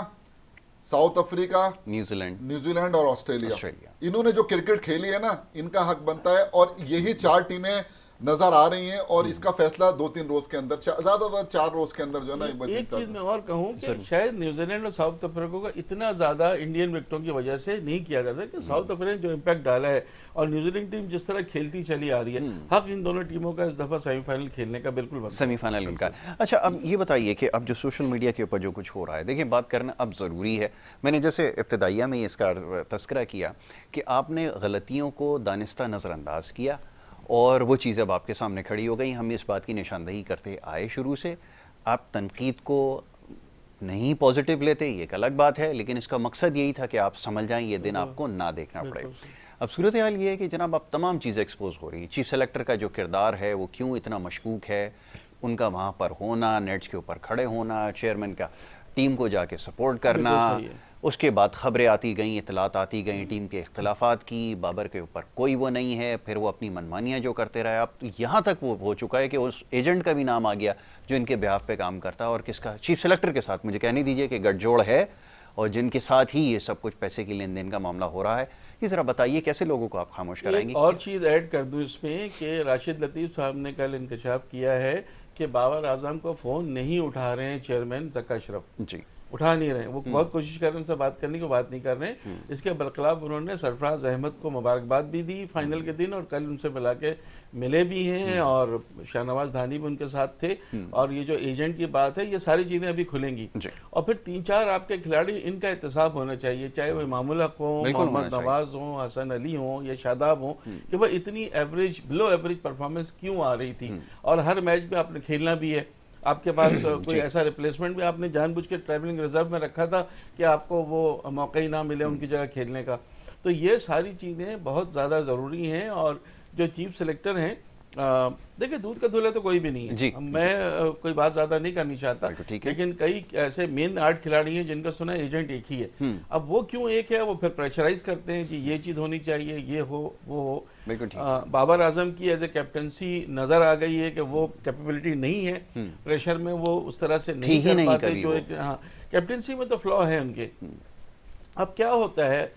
S2: साउथ अफ्रीका, न्यूजीलैंड और ऑस्ट्रेलिया, इन्होंने जो क्रिकेट खेली है ना, इनका हक बनता है। और यही 4 टीमें नजर आ रही हैं, और इसका फैसला 2-3 रोज के अंदर, ज्यादा 4 रोज के अंदर जो है ना।
S3: एक चीज मैं और कहूं कि शायद न्यूजीलैंड और साउथ अफ्रीका का इतना ज्यादा इंडियन विकेटों की वजह से नहीं किया जाता कि साउथ अफ्रीका ने जो इम्पैक्ट डाला है और न्यूजीलैंड टीम जिस तरह खेलती चली आ रही है, हक इन दोनों टीमों का इस दफा सेमीफाइनल खेलने का बिल्कुल बनता है।
S1: सेमीफाइनल उनका। अच्छा, अब ये बताइए कि अब जो सोशल मीडिया के ऊपर जो कुछ हो रहा है, देखिए बात करना अब ज़रूरी है। मैंने जैसे इब्तदाइया में इसका तस्करा किया कि आपने गलतियों को दानिस्ता नज़रअंदाज किया और वो चीज़ अब आपके सामने खड़ी हो गई। हम इस बात की निशानदही करते आए शुरू से। आप तनकीद को नहीं पॉजिटिव लेते, ये एक अलग बात है, लेकिन इसका मकसद यही था कि आप समझ जाएं, ये दिन आपको ना देखना पड़े। अब सूरत हाल ये है कि जनाब अब तमाम चीज़ें एक्सपोज हो रही हैं। चीफ सेलेक्टर का जो किरदार है वो क्यों इतना मशकूक है, उनका वहाँ पर होना, नेट्स के ऊपर खड़े होना, चेयरमैन का टीम को जाके सपोर्ट करना, उसके बाद ख़बरें आती गई, इतलात आती गई टीम के इख्तलाफात की, बाबर के ऊपर कोई वो नहीं है, फिर वो अपनी मनमानियाँ जो करते रहे। अब तो यहाँ तक वो हो चुका है कि उस एजेंट का भी नाम आ गया जो इनके बिहाफ पे काम करता है, और किसका, चीफ सेलेक्टर के साथ मुझे कहने दीजिए कि गठजोड़ है और जिनके साथ ही ये सब कुछ पैसे की लेन देन का मामला हो रहा है। ये ज़रा बताइए कैसे लोगों को आप खामोश कराएंगे।
S3: और चीज़ ऐड कर दूं इसमें कि राशिद लतीफ़ साहब ने कल इंकशाफ किया है कि बाबर आजम को फ़ोन नहीं उठा रहे हैं चेयरमैन ज़का अशरफ जी, उठा नहीं रहे हैं। वो बहुत कोशिश कर रहे हैं उनसे बात करने की, बात नहीं कर रहे हैं। इसके बरखिलाफ उन्होंने सरफराज अहमद को मुबारकबाद भी दी फाइनल के दिन, और कल उनसे मिला के मिले भी हैं, और शाहनवाज धानी भी उनके साथ थे। और ये जो एजेंट की बात है, ये सारी चीज़ें अभी खुलेंगी, और फिर 3-4 आपके खिलाड़ी, इनका एहतसाब होना चाहिए, चाहे वो इमामुल हक हो, मोहम्मद नवाज हो, हसन अली हो या शादाब हो, कि वह इतनी एवरेज, बिलो एवरेज परफॉर्मेंस क्यों आ रही थी। और हर मैच में आपने खेलना भी है, आपके पास कोई ऐसा रिप्लेसमेंट भी आपने जानबूझ के ट्रैवलिंग रिजर्व में रखा था कि आपको वो मौका ही ना मिले उनकी जगह खेलने का। तो ये सारी चीज़ें बहुत ज़्यादा ज़रूरी हैं। और जो चीफ सेलेक्टर हैं, देखिए दूध का धुला तो कोई भी नहीं है जी, मैं कोई बात ज़्यादा नहीं करनी चाहता, लेकिन कई ऐसे मेन 8 खिलाड़ी हैं जिनका सुना है एजेंट एक ही है। अब वो क्यों एक है, वो फिर प्रेशराइज करते हैं कि ये चीज़ होनी चाहिए, ये हो वो हो। बाबर आजम की एज ए कैप्टनसी नज़र आ गई है कि वो कैपेबिलिटी नहीं है, प्रेशर में वो उस तरह से नहीं कर पाते जो एक, हाँ कैप्टनसी में तो फ्लॉ है उनके। अब क्या होता है,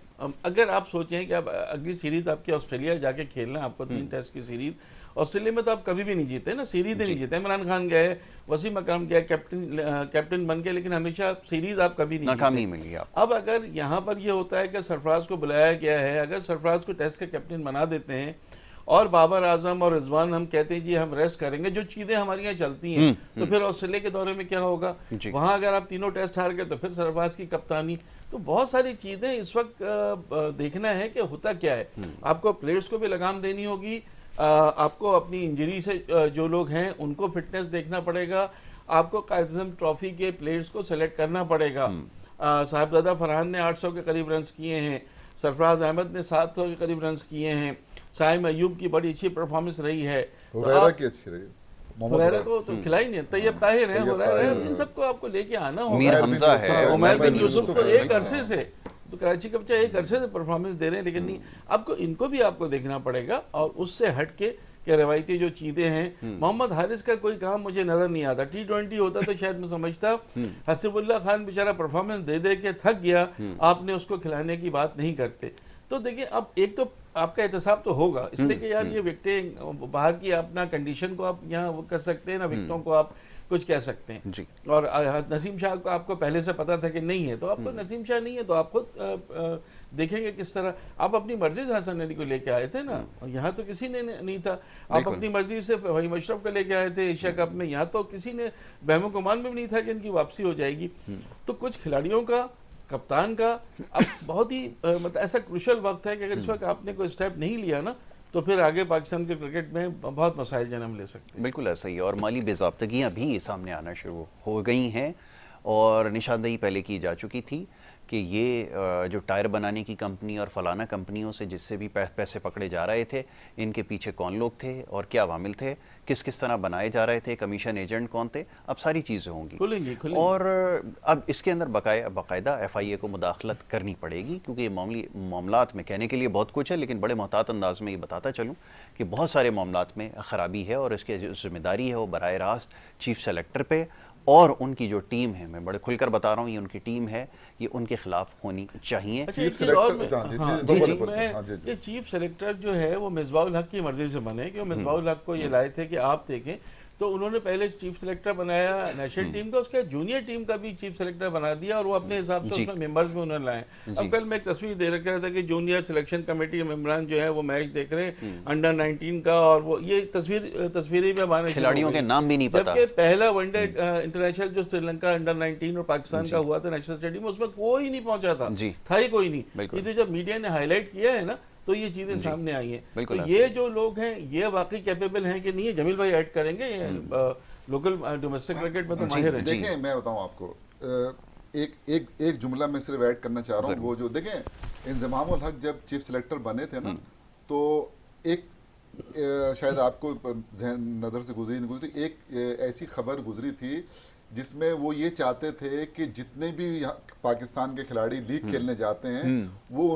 S3: अगर आप सोचें कि अब अगली सीरीज आपकी ऑस्ट्रेलिया जाके खेलना है, आपको 3 टेस्ट की सीरीज, ऑस्ट्रेलिया में तो आप कभी भी नहीं जीते ना, सीरीज नहीं जीते। इमरान खान गए, वसीम अकरम गए, कैप्टन बन गए, लेकिन हमेशा सीरीज आप कभी नहीं
S1: नाकामी मिली।
S3: अब अगर यहाँ पर ये होता है कि सरफराज को बुलाया गया है, अगर सरफराज को टेस्ट के कैप्टन बना देते हैं और बाबर आजम और रिजवान हम कहते हैं जी हम रेस्ट करेंगे, जो चीजें हमारे यहाँ चलती हैं, तो फिर ऑस्ट्रेलिया के दौरे में क्या होगा, वहां अगर आप तीनों टेस्ट हार गए तो फिर सरफराज की कप्तानी। तो बहुत सारी चीजें इस वक्त देखना है कि होता क्या है। आपको प्लेयर्स को भी लगाम देनी होगी, आपको अपनी इंजरी से जो लोग हैं उनको फिटनेस देखना पड़ेगा, आपको कायद-ए-आज़म ट्रॉफी के प्लेयर्स को सेलेक्ट करना पड़ेगा। साहिबजादा फरहान ने 800 के करीब रन्स किए हैं, सरफराज अहमद ने 700 के करीब रन्स किए हैं, साइम अयूब की बड़ी अच्छी परफॉर्मेंस रही है,
S2: हुरैरा की अच्छी रही,
S3: हुरैरा को तो खिलाई नहीं, तैयब ताहिर है, हुरैरा है, इन सबको आपको लेके आना होगा।
S1: मीर हमजा है,
S3: उमैर बिन यूसुफ तो एक अरसे से, तो कराची का बच्चा एक अरसे से परफॉर्मेंस दे रहे हैं, लेकिन नहीं, आपको इनको भी आपको देखना पड़ेगा। और उससे हट के कि रवायती जो चीजें हैं, मोहम्मद हारिस का कोई काम मुझे नजर नहीं आता। T20 होता तो शायद मैं समझता, हसीबुल्लाह खान बेचारा परफॉर्मेंस दे दे के थक गया, आपने उसको खिलाने की बात नहीं करते। तो देखिए अब एक तो आपका एहतसाब तो होगा, इसलिए कि यार ये विकेटें बाहर की, अपना कंडीशन को आप यहाँ वो कर सकते हैं ना, विकेटों को आप कुछ कह सकते हैं जी। और नसीम शाह को आपको पहले से पता था कि नहीं है, तो आपको नसीम शाह नहीं है तो आप खुद देखेंगे किस तरह। आप अपनी मर्जी से हसन अली को लेके आए थे ना, यहाँ तो किसी ने नहीं था। आप अपनी मर्जी से वहीम अशरफ को लेके आए थे एशिया कप में, यहाँ तो किसी ने बहमो गुमान में भी नहीं था कि इनकी वापसी हो जाएगी। तो कुछ खिलाड़ियों का, कप्तान का अब बहुत ही मतलब ऐसा क्रूशल वक्त है कि अगर इस वक्त आपने कोई स्टेप नहीं लिया ना, तो फिर आगे पाकिस्तान के क्रिकेट में बहुत मसाइल जन्म ले सकते हैं।
S1: बिल्कुल ऐसा ही है, और माली बेज़ाब्तगियाँ भी सामने आना शुरू हो गई हैं, और निशानदेही पहले की जा चुकी थी कि ये जो टायर बनाने की कंपनी और फलाना कंपनियों से जिससे भी पैसे पकड़े जा रहे थे, इनके पीछे कौन लोग थे और क्या अवामिल थे, किस किस तरह बनाए जा रहे थे, कमीशन एजेंट कौन थे, अब सारी चीज़ें होंगी, खुलेंगी। और अब इसके अंदर बाकायदा FIA को मुदाखलत करनी पड़ेगी, क्योंकि ये मामलात में कहने के लिए बहुत कुछ है, लेकिन बड़े मोहतात अंदाज में ये बताता चलूँ कि बहुत सारे मामलात में ख़राबी है, और इसकी जो जिम्मेदारी है वो बराह रास्त चीफ सेलेक्टर पे और उनकी जो टीम है, मैं बड़े खुलकर बता रहा हूँ, ये उनकी टीम है, ये उनके खिलाफ होनी चाहिए।
S3: चीफ सेलेक्टर जो है वो मिसबाहुल हक की मर्जी से बने, कि मिसबाहुल हक को ये लाए थे कि आप देखें, तो उन्होंने पहले चीफ सेलेक्टर बनाया नेशनल टीम का, उसके जूनियर टीम का भी चीफ सेलेक्टर बना दिया, और वो अपने हिसाब से उसमें मेंबर्स भी उन्होंने लाए। अब कल मैं एक तस्वीर दे रखा था कि जूनियर सिलेक्शन कमेटी के मेंबरान जो है वो मैच देख रहे हैं अंडर 19 का, और वो ये तस्वीरें भी हमारे
S1: खिलाड़ियों के नाम भी नहीं पता।
S3: जबकि पहला वनडे इंटरनेशनल जो श्रीलंका अंडर 19 और पाकिस्तान का हुआ था नेशनल स्टेडियम, उसमें कोई नहीं पहुंचा था ही कोई नहीं। ये तो जब मीडिया ने हाईलाइट किया है ना, तो ये चीजें सामने आई हैं। तो ये जो लोग हैं ये वाकई कैपेबल हैं कि नहीं, है जमील भाई ऐड करेंगे, ये लोकल डोमेस्टिक क्रिकेट में तो माहिर है।
S2: देखिए मैं बताऊं आपको, एक जुमला मैं सिर्फ ऐड करना चाह रहा हूँ। वो जो देखें इंजमामुल हक जब चीफ सिलेक्टर बने थे ना, तो एक शायद आपको जहन नज़र से गुजरी नहीं गुजरी, एक ऐसी खबर गुजरी थी जिसमें वो ये चाहते थे कि जितने भी पाकिस्तान के खिलाड़ी लीग खेलने जाते हैं वो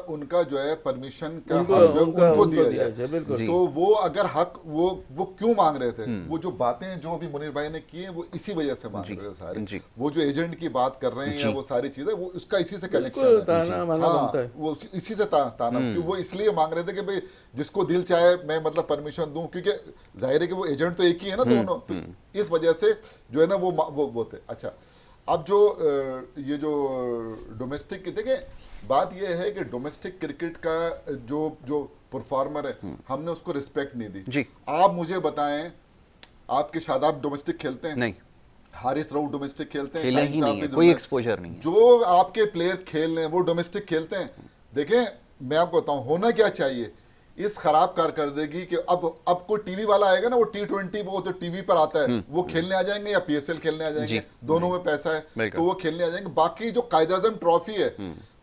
S2: उनका जो है परमिशन का हक जो उनको दिया जाए। तो वो अगर हक वो क्यों मांग रहे थे, वो जो बातें जो अभी मुनीर भाई ने की हैं वो इसी वजह से मांग रहे थे सारे। वो जो एजेंट की बात कर रहे हैं या वो सारी चीजें, वो उसका इसी से कनेक्शन है। हाँ, वो इसी से ताना कि वो इसलिए मांग रहे थे कि भाई जिसको दिल चाहे मैं मतलब परमिशन दूं, क्योंकि जाहिर है कि वो एजेंट तो एक ही है ना दोनों, तो इस वजह से जो है ना वो थे। अच्छा, अब जो ये जो डोमेस्टिक की देखें, बात ये है कि डोमेस्टिक क्रिकेट का जो परफॉर्मर है हमने उसको रिस्पेक्ट नहीं दी जी। आप मुझे बताएं, आपके शादाब डोमेस्टिक खेलते हैं? नहीं। हारिस रऊफ डोमेस्टिक खेलते हैं?
S1: खेला ही नहीं है, कोई एक्सपोजर नहीं है।
S2: जो आपके प्लेयर खेल रहे हैं वो डोमेस्टिक खेलते हैं? देखें मैं आपको बताऊं होना क्या चाहिए इस खराब कारकर्दगी कि अब कोई टीवी वाला आएगा ना, वो T20 वो तो टीवी पर आता है, वो खेलने आ जाएंगे या PSL खेलने आ जाएंगे, दोनों में पैसा है तो वो खेलने आ जाएंगे। बाकी जो कायद-ए-आज़म ट्रॉफी है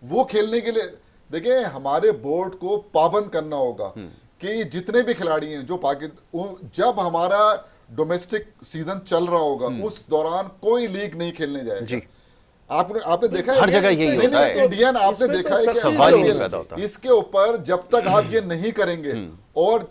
S2: वो खेलने के लिए देखिए हमारे बोर्ड को पाबंद करना होगा कि जितने भी खिलाड़ी हैं जो पाकिस्तान, जब हमारा डोमेस्टिक सीजन चल रहा होगा उस दौरान कोई लीग नहीं खेलने जाएगा। आपने देखा है
S1: हर जगह यही होता है।
S2: इंडियन आपने देखा है कि
S1: सवाल ही नहीं पैदा होता।
S2: इसके ऊपर जब तक आप ये नहीं करेंगे और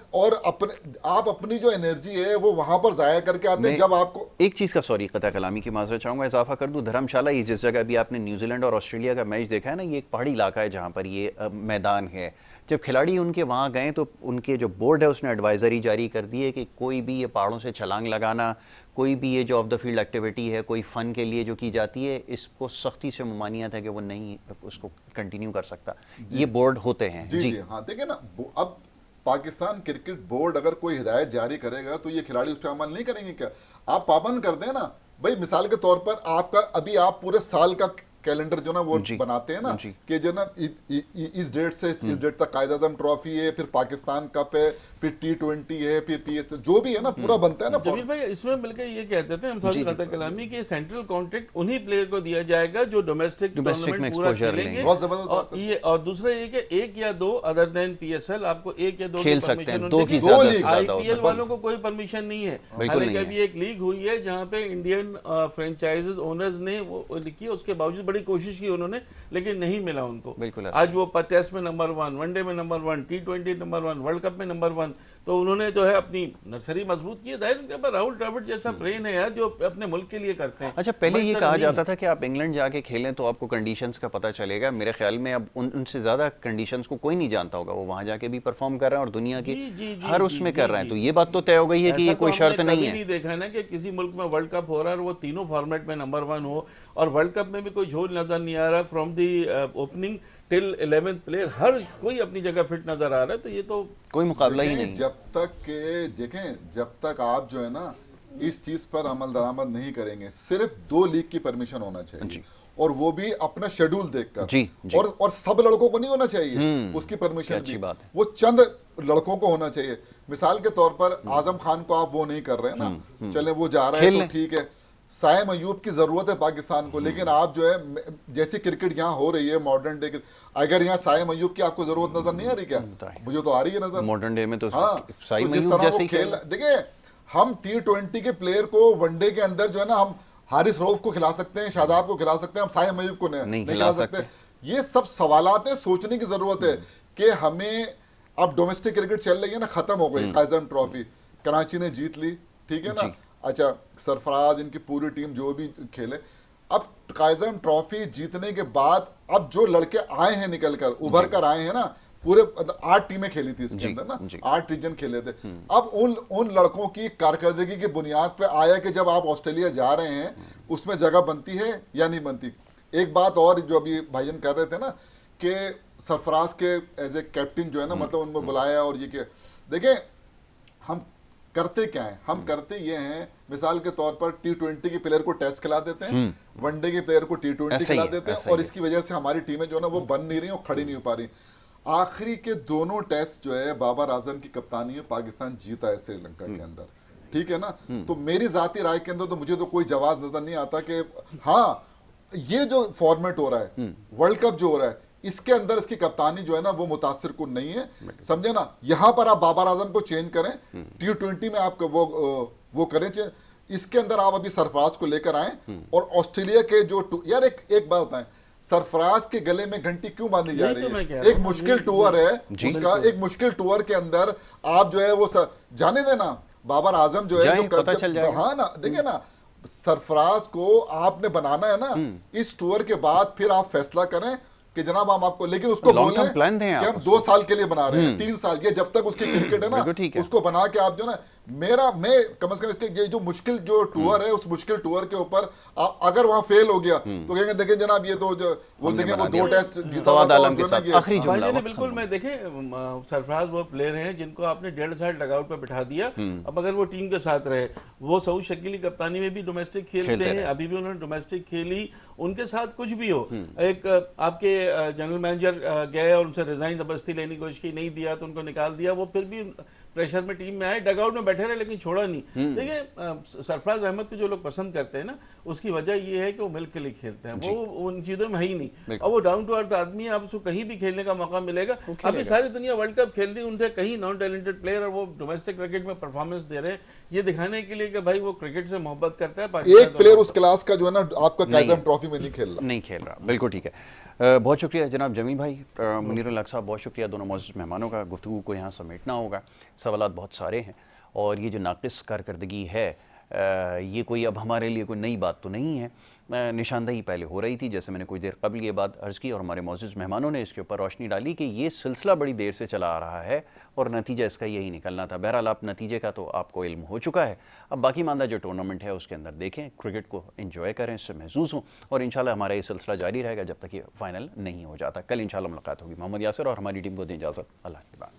S2: आप अपनी जो एनर्जी है वो वहां पर जाया करके आते हैं जब आपको
S1: एक चीज का सॉरी कता कलामी की माजरत चाहूंगा, इजाफा कर दूं, धर्मशाला ये जिस जगह भी आपने न्यूजीलैंड और ऑस्ट्रेलिया का मैच देखा है ना, ये एक पहाड़ी इलाका है जहां पर ये मैदान है। जब खिलाड़ी उनके वहाँ गए तो उनके जो बोर्ड है उसने एडवाइजरी जारी कर दी है कि कोई भी ये पहाड़ों से छलांग लगाना, कोई भी ये जो ऑफ द फील्ड एक्टिविटी है कोई फ़न के लिए जो की जाती है, इसको सख्ती से ममानियत है कि वो नहीं उसको कंटिन्यू कर सकता। ये बोर्ड होते हैं
S2: जी। हाँ देखिए ना, अब पाकिस्तान क्रिकेट बोर्ड अगर कोई हिदायत जारी करेगा तो ये खिलाड़ी उस पर अमल नहीं करेंगे क्या? आप पाबंद कर दें ना भाई। मिसाल के तौर पर आपका अभी आप पूरे साल का कैलेंडर जो ना वो बनाते हैं ना कि जो ना इस डेट से इस डेट तक कायद-ए-आज़म ट्रॉफी है, फिर पाकिस्तान कप है, फिर T20 है, फिर PSL जो भी है ना पूरा बनता है ना।
S3: जमील भाई इसमें मिलकर ये कहते थे हम कतर कलामी के सेंट्रल कॉन्ट्रैक्ट उन्हीं प्लेयर को दिया जाएगा जो डोमेस्टिक टूर्नामेंट पूरा खेलेंगे।
S2: बहुत जबरदस्त
S3: ये और दूसरा ये कि एक या दो अदर देन PSL आपको एक या दो
S1: खेल सकते हैं,
S3: दो
S1: की
S3: IPL वालों को कोई परमिशन नहीं है। हालांकि अभी एक लीग हुई है जहाँ पे इंडियन फ्रेंचाइज ओनर्स ने वो लिखी, उसके बावजूद बड़ी कोशिश की उन्होंने लेकिन नहीं मिला उनको। आज वो टेस्ट में नंबर 1, वनडे में number 1, T20 number 1, world cup में नंबर 1, तो उन्होंने जो है अपनी नर्सरी मजबूत की है। राहुल द्रविड़ जैसा ब्रेन है यार जो अपने मुल्क के लिए करते हैं।
S1: अच्छा, पहले ये कहा जाता था कि आप इंग्लैंड जाके खेलें तो आपको कंडीशंस का पता चलेगा। मेरे ख्याल में अब उनसे ज्यादा कंडीशंस को कोई नहीं जानता होगा, वो वहां जाके भी परफॉर्म कर रहे हैं और दुनिया की हर उसमें कर रहे हैं। तो ये बात तो तय हो गई है कि ये कोई शर्त नहीं है।
S3: नहीं देखा है ना कि किसी मुल्क में वर्ल्ड कप हो रहा है और वो तीनों फॉर्मेट में नंबर 1 हो, और वर्ल्ड कप में भी कोई झोल नजर नहीं आ रहा from the opening till 11th player, हर कोई अपनी जगह फिट नजर आ रहा है। तो ये तो
S1: कोई मुकाबला ही नहीं।
S2: जब तक आप जो है ना इस चीज पर अमल दरामद नहीं करेंगे, सिर्फ 2 लीग की परमिशन होना चाहिए और वो भी अपना शेड्यूल देखकर। और सब लड़कों को नहीं होना चाहिए उसकी परमिशन भी, वो चंद लड़कों को होना चाहिए। मिसाल के तौर पर आजम खान को आप वो नहीं कर रहे हैं ना, चले वो जा रहा है तो ठीक है। साइम अयूब की जरूरत है पाकिस्तान को, लेकिन आप जो है जैसे क्रिकेट यहाँ हो रही है मॉडर्न डे, अगर यहाँ साइम अयूब की आपको जरूरत नजर नहीं आ रही क्या? मुझे तो आ रही है नजर मॉडर्न डे में। तो साइम अयूब जैसे खेल देखिए, हम T20 के प्लेयर को वनडे के अंदर जो है ना हम हारिस रऊफ को खिला सकते हैं, शादाब को खिला सकते हैं, हम साइम अयूब को नहीं खिला सकते। ये सब सवालात है, सोचने की जरूरत है कि हमें अब डोमेस्टिक क्रिकेट चल रही है ना, खत्म हो गई। कायद-ए-आज़म ट्रॉफी कराची ने जीत ली, ठीक है ना। अच्छा, सरफराज इनकी पूरी टीम जो भी खेले, अब कायद-ए-आज़म ट्रॉफी जीतने के बाद अब जो लड़के आए हैं निकल कर उभर कर आए हैं ना, पूरे 8 टीमें खेली थी इसके अंदर ना, 8 रीजन खेले थे। अब उन लड़कों की कारकर्दगी की बुनियाद पे आया कि जब आप ऑस्ट्रेलिया जा रहे हैं उसमें जगह बनती है या नहीं बनती। एक बात और जो अभी भाईजान कर रहे थे ना कि सरफराज के एज ए कैप्टन जो है ना, मतलब उनको बुलाया और ये देखिए हम करते क्या है, हम करते ये हैं मिसाल के तौर पर T20 के प्लेयर को टेस्ट खिला देते हैं, वनडे के प्लेयर को T20 खिला देते हैं, और इसकी वजह से हमारी टीमें जो है ना वो बन नहीं रही और खड़ी नहीं हो पा रही। आखिरी के दोनों टेस्ट जो है बाबर आजम की कप्तानी में पाकिस्तान जीता है श्रीलंका के अंदर, ठीक है ना। तो मेरी जाती राय के अंदर तो मुझे तो कोई जवाब नजर नहीं आता कि हाँ ये जो फॉर्मेट हो रहा है, वर्ल्ड कप जो हो रहा है, इसके अंदर इसकी कप्तानी जो है ना वो मुतासिर कुन नहीं है, समझे ना। यहां पर आप बाबर आजम को चेंज करें, T20 में आप वो करें चेंज, इसके अंदर आप अभी सरफराज को लेकर आए और ऑस्ट्रेलिया के जो यार एक बात बताएं, सरफराज के गले में घंटी क्यों बांधी जा रही है? एक मुश्किल टूर है उसका, एक मुश्किल टूर के अंदर आप जो है वो जाने देना, बाबर आजम जो है जो हाँ ना, देखिए ना, सरफराज को आपने बनाना है ना, इस टूर के बाद फिर आप फैसला करें कि जनाब हम आपको, लेकिन उसको बोलें कि हम 2 साल के लिए बना रहे हैं, 3 साल, ये जब तक उसकी क्रिकेट है ना उसको बना के आप जो ना, मैं कम से कम इसके ये जो मुश्किल जो टूर है, उस मुश्किल टूर के ऊपर अगर वहां फेल हो गया तो कहेंगे देखें जनाब ये तो वो देखें वो 2 टेस्ट जीता हुआ था।
S3: बिल्कुल, मैं देखें सरफराज वो प्लेयर हैं जिनको आपने 1.5 साल डगआउट पर बिठा दिया, अब अगर वो टीम के साथ रहे, वो सऊद शकीली कप्तानी में भी डोमेस्टिक खेलते हैं, अभी भी उन्होंने डोमेस्टिक खेली, उनके साथ कुछ भी हो, एक आपके जनरल मैनेजर गए और उनसे रिजाइन जबरदस्ती लेने की कोशिश की, नहीं दिया तो उनको निकाल दिया, वो फिर भी प्रेशर में टीम में आए, डगआउट में बैठे रहे लेकिन छोड़ा नहीं। देखिए सरफराज अहमद को जो लोग पसंद करते हैं ना, उसकी वजह ये है कि वो मिल्क के लिए खेलते हैं, वो उन चीजों में है ही नहीं, और वो डाउन टू अर्थ आदमी है, आप उसको कहीं भी खेलने का मौका मिलेगा। अभी सारी दुनिया वर्ल्ड कप खेल रही है, उनसे कहीं नॉन टैलेंटेड प्लेयर और वो डोमेस्टिक क्रिकेट में परफॉर्मेंस दे रहे हैं, ये दिखाने के लिए कि भाई वो क्रिकेट से मोहब्बत करता है।
S2: एक प्लेयर उस क्लास का जो है ना आपका कायज़म ट्रॉफी में नहीं खेल रहा।
S1: बिल्कुल ठीक है। बहुत शुक्रिया जनाब जमील भाई, मुनीरुल हक साहब, बहुत शुक्रिया दोनों मौजूद मेहमानों का। गुफ्तगू को यहाँ समेटना होगा, सवालात बहुत सारे हैं, और ये जो नाक़िस कारकर्दगी है ये कोई अब हमारे लिए कोई नई बात तो नहीं है, निशानदही पहले हो रही थी, जैसे मैंने कुछ देर कबल ये बात अर्ज़ की, और हमारे मौजूद मेहमानों ने इसके ऊपर रोशनी डाली कि ये सिलसिला बड़ी देर से चला आ रहा है और नतीजा इसका यही निकलना था। बहरहाल आप नतीजे का तो आपको इल्म हो चुका है, अब बाकी मानदा जो टूर्नामेंट है उसके अंदर देखें, क्रिकेट को एंजॉय करें, इससे महसूस हों, और इंशाल्लाह हमारा ये सिलसिला जारी रहेगा जब तक ये फाइनल नहीं हो जाता। कल इंशाल्लाह मुलाकात होगी। मोहम्मद यासिर और हमारी टीम को दें इजाज़त। अल्लाह के बाद।